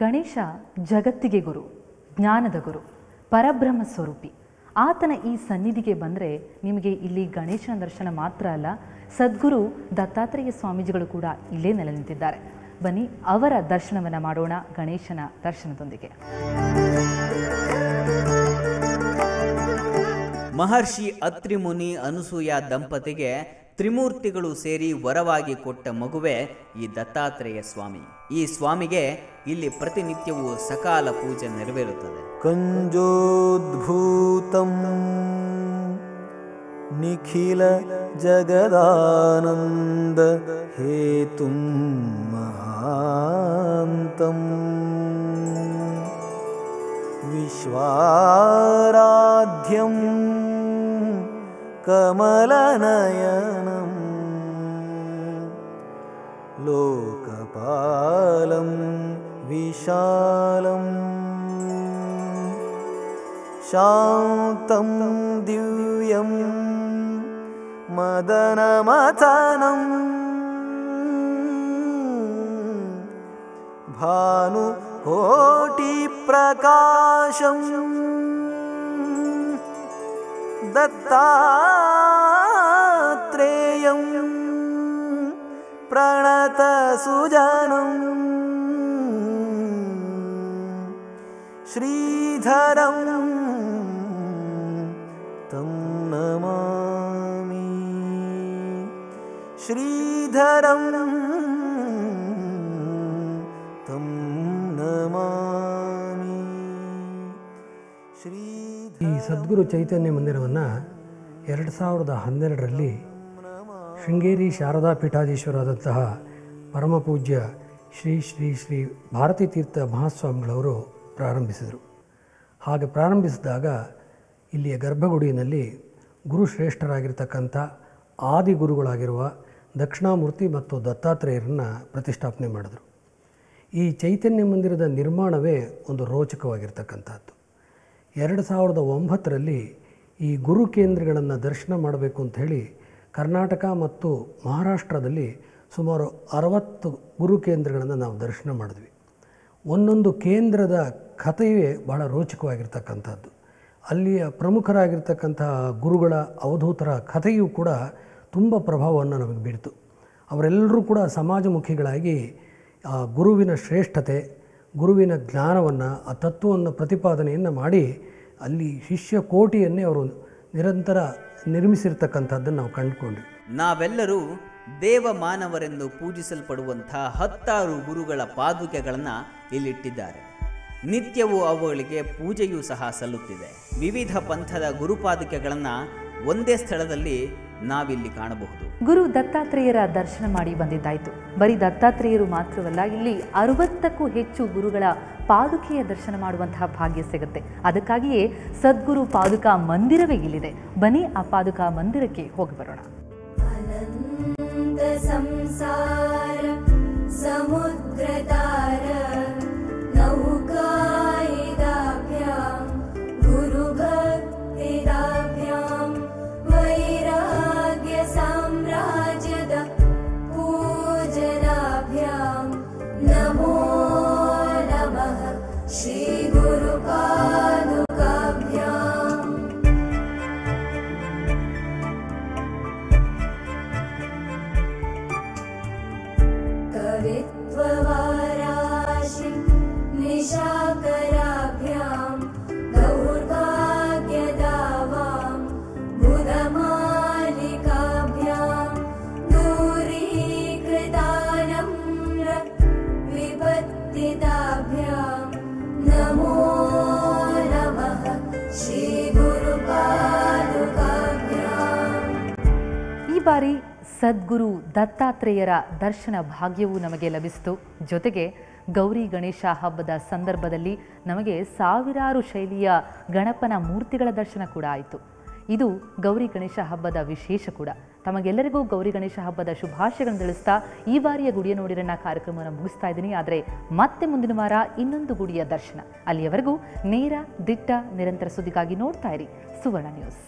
ಗಣೇಶ ಜಗತ್ತಿಗೆ ಗುರು, ಜ್ಞಾನದ ಗುರು, ಪರಬ್ರಹ್ಮ ಸ್ವರೂಪಿ. ಆತನ ಈ ಸನ್ನಿಧಿಗೆ ಬಂದರೆ ನಿಮಗೆ ಇಲ್ಲಿ ಗಣೇಶನ ದರ್ಶನ ಮಾತ್ರ ಅಲ್ಲ, ಸದ್ಗುರು ದತ್ತಾತ್ರೇಯ ಸ್ವಾಮೀಜಿಗಳು ಕೂಡ ಇಲ್ಲೇ ನೆಲೆ ನಿಂತಿದ್ದಾರೆ. ಬನ್ನಿ ಅವರ ದರ್ಶನವನ್ನು ಮಾಡೋಣ ಗಣೇಶನ ದರ್ಶನದೊಂದಿಗೆ. ಮಹರ್ಷಿ ಅತ್ರಿ ಮುನಿ ಅನಸೂಯ ದಂಪತಿಗೆ ತ್ರಿಮೂರ್ತಿಗಳು ಸೇರಿ ವರವಾಗಿ ಕೊಟ್ಟ ಮಗುವೆ ಈ ದತ್ತಾತ್ರೇಯ ಸ್ವಾಮಿ. ಈ ಸ್ವಾಮಿಗೆ ಇಲ್ಲಿ ಪ್ರತಿನಿತ್ಯವೂ ಸಕಾಲ ಪೂಜೆ ನೆರವೇರುತ್ತದೆ. ಕಂಜೋದ್ಭೂತಂ ನಿಖಿಲ ಜಗದಾನಂದ ಹೇತುಂ ಮಹಾಂತಂ ವಿಶ್ವಾರಾಧ್ಯಂ ಕಮಲನಯನಂ ಲೋಕಪಾಲಂ ವಿಶಾಲಂ ಶಾಂತಂ ದಿವ್ಯಂ ಮದನಮಥನಂ ಭಾನುಕೋಟಿ ಪ್ರಕಾಶಂ ದತ್ತಾತ್ರೇಯಂ ಪ್ರಣತ ಸುಜನಂ ಶ್ರೀಧರಂ ತಂ ನಮಾಮಿ. ಶ್ರೀಧರಂ ತಂ ನಮಾಮಿ. ಈ ಸದ್ಗುರು ಚೈತನ್ಯ ಮಂದಿರವನ್ನು 2012ರಲ್ಲಿ ಶೃಂಗೇರಿ ಶಾರದಾ ಪೀಠಾಧೀಶ್ವರಾದಂತಹ ಪರಮಪೂಜ್ಯ ಶ್ರೀ ಶ್ರೀ ಶ್ರೀ ಭಾರತೀ ತೀರ್ಥ ಮಹಾಸ್ವಾಮಿಗಳವರು ಪ್ರಾರಂಭಿಸಿದರು. ಹಾಗೆ ಪ್ರಾರಂಭಿಸಿದಾಗ ಇಲ್ಲಿಯ ಗರ್ಭಗುಡಿಯಲ್ಲಿ ಗುರುಶ್ರೇಷ್ಠರಾಗಿರ್ತಕ್ಕಂಥ ಆದಿಗುರುಗಳಾಗಿರುವ ದಕ್ಷಿಣಾಮೂರ್ತಿ ಮತ್ತು ದತ್ತಾತ್ರೇಯರನ್ನು ಪ್ರತಿಷ್ಠಾಪನೆ ಮಾಡಿದರು. ಈ ಚೈತನ್ಯ ಮಂದಿರದ ನಿರ್ಮಾಣವೇ ಒಂದು ರೋಚಕವಾಗಿರ್ತಕ್ಕಂಥದ್ದು. 2009ರಲ್ಲಿ ಈ ಗುರು ಕೇಂದ್ರಗಳನ್ನು ದರ್ಶನ ಮಾಡಬೇಕು ಅಂಥೇಳಿ ಕರ್ನಾಟಕ ಮತ್ತು ಮಹಾರಾಷ್ಟ್ರದಲ್ಲಿ ಸುಮಾರು 60 ಗುರು ಕೇಂದ್ರಗಳನ್ನು ನಾವು ದರ್ಶನ ಮಾಡಿದ್ವಿ. ಒಂದೊಂದು ಕೇಂದ್ರದ ಕಥೆಯೇ ಬಹಳ ರೋಚಕವಾಗಿರ್ತಕ್ಕಂಥದ್ದು. ಅಲ್ಲಿಯ ಪ್ರಮುಖರಾಗಿರ್ತಕ್ಕಂತಹ ಗುರುಗಳ ಅವಧೂತರ ಕಥೆಯೂ ಕೂಡ ತುಂಬ ಪ್ರಭಾವವನ್ನು ನಮಗೆ ಬೀರಿತು. ಅವರೆಲ್ಲರೂ ಕೂಡ ಸಮಾಜಮುಖಿಗಳಾಗಿ ಆ ಗುರುವಿನ ಶ್ರೇಷ್ಠತೆ, ಗುರುವಿನ ಜ್ಞಾನವನ್ನು, ಆ ತತ್ವವನ್ನು ಪ್ರತಿಪಾದನೆಯನ್ನು ಮಾಡಿ ಅಲ್ಲಿ ಶಿಷ್ಯ ಕೋಟಿಯನ್ನೇ ಅವರು ನಿರಂತರ ನಿರ್ಮಿಸಿರ್ತಕ್ಕಂಥದ್ದನ್ನು ನಾವು ಕಂಡುಕೊಂಡ್ವಿ. ನಾವೆಲ್ಲರೂ ದೇವಮಾನವರೆಂದು ಪೂಜಿಸಲ್ಪಡುವಂಥ 10 ಗುರುಗಳ ಪಾದುಕೆಗಳನ್ನು ಇಲ್ಲಿಟ್ಟಿದ್ದಾರೆ. ನಿತ್ಯವೂ ಅವುಗಳಿಗೆ ಪೂಜೆಯೂ ಸಹ ಸಲ್ಲುತ್ತಿದೆ. ವಿವಿಧ ಪಂಥದ ಗುರುಪಾದುಕೆಗಳನ್ನು ಒಂದೇ ಸ್ಥಳದಲ್ಲಿ ನಾವಿಲ್ಲಿ ಕಾಣಬಹುದು. ಗುರು ದತ್ತಾತ್ರೇಯರ ದರ್ಶನ ಮಾಡಿ ಬಂದಿದ್ದಾಯಿತು. ಬರೀ ದತ್ತಾತ್ರೇಯರು ಮಾತ್ರವಲ್ಲ, ಇಲ್ಲಿ 60ಕ್ಕೂ ಹೆಚ್ಚು ಗುರುಗಳ ಪಾದುಕೆಯ ದರ್ಶನ ಮಾಡುವಂತಹ ಭಾಗ್ಯ ಸಿಗುತ್ತೆ. ಅದಕ್ಕಾಗಿಯೇ ಸದ್ಗುರು ಪಾದುಕಾ ಮಂದಿರವೇ ಇಲ್ಲಿದೆ. ಬನ್ನಿ ಆ ಪಾದುಕಾ ಮಂದಿರಕ್ಕೆ ಹೋಗಿ ಬರೋಣ. ಸಂಸಾರ ಸಮುದ್ರತಾರ ನೌಕಾಯಿದಾಭ್ಯಾಂ ಗುರುಭಕ್ತಿದಾಭ್ಯಾಂ ವೈರಾಗ್ಯ ಸಾಮ್ರಾಜ್ಯದ ಪೂಜನಾಭ್ಯಾಂ ನಮೋ ನಮಃ ಶ್ರೀ ಗುರುಪಾದುಕಾಭ್ಯಾಂ. ಕವಿತ್ವವಾರಾಶಿ ನಿಶಾಕರಾಭ್ಯಾಂ ದೌರ್ಭಾಗ್ಯದಾವಾಂ ಬುಧಮಾಲಿಕಾಭ್ಯಾಂ ದೂರೀಕೃತಾನಮ್ರ ವಿಪತ್ತಿದಾಭ್ಯಾಂ ನಮೋ ನಮಃ ಶ್ರೀ ಗುರುಪಾದುಕಾಭ್ಯಾಂ. ಈ ಬಾರಿ ಸದ್ಗುರು ದತ್ತಾತ್ರೇಯರ ದರ್ಶನ ಭಾಗ್ಯವೂ ನಮಗೆ ಲಭಿಸಿತು. ಜೊತೆಗೆ ಗೌರಿ ಗಣೇಶ ಹಬ್ಬದ ಸಂದರ್ಭದಲ್ಲಿ ನಮಗೆ ಸಾವಿರಾರು ಶೈಲಿಯ ಗಣಪನ ಮೂರ್ತಿಗಳ ದರ್ಶನ ಕೂಡ ಆಯಿತು. ಇದು ಗೌರಿ ಗಣೇಶ ಹಬ್ಬದ ವಿಶೇಷ ಕೂಡ. ತಮಗೆಲ್ಲರಿಗೂ ಗೌರಿ ಗಣೇಶ ಹಬ್ಬದ ಶುಭಾಶಯಗಳನ್ನು ತಿಳಿಸ್ತಾ ಈ ಬಾರಿಯ ಗುಡಿಯ ನೋಡಿರನ್ನ ಕಾರ್ಯಕ್ರಮವನ್ನು ಮುಗಿಸ್ತಾ ಇದ್ದೀನಿ. ಆದರೆ ಮತ್ತೆ ಮುಂದಿನ ವಾರ ಇನ್ನೊಂದು ಗುಡಿಯ ದರ್ಶನ. ಅಲ್ಲಿಯವರೆಗೂ ನೇರ, ದಿಟ್ಟ, ನಿರಂತರ ಸುದ್ದಿಗಾಗಿ ನೋಡ್ತಾ ಇರಿ ಸುವರ್ಣ ನ್ಯೂಸ್.